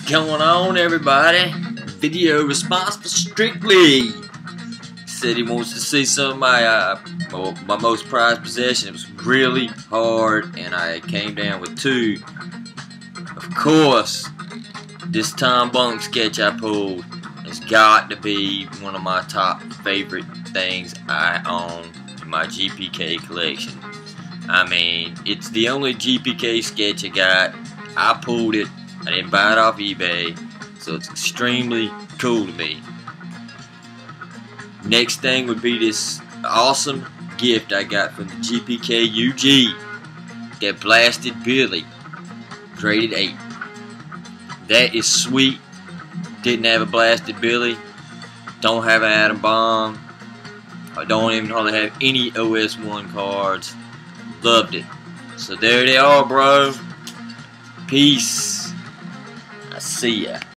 What's going on, everybody? Video responsible strictly. Said he wants to see some of my most prized possession. It was really hard, and I came down with two. Of course, this Tom Bunk sketch I pulled has got to be one of my top favorite things I own in my GPK collection. I mean, it's the only GPK sketch I got. I pulled it. I didn't buy it off eBay, so it's extremely cool to me. Next thing would be this awesome gift I got from the GPK UG. That Blasted Billy, graded 8. That is sweet. Didn't have a Blasted Billy. Don't have an Atom Bomb. I don't even hardly have any OS1 cards. Loved it. So there they are, bro. Peace. I see ya.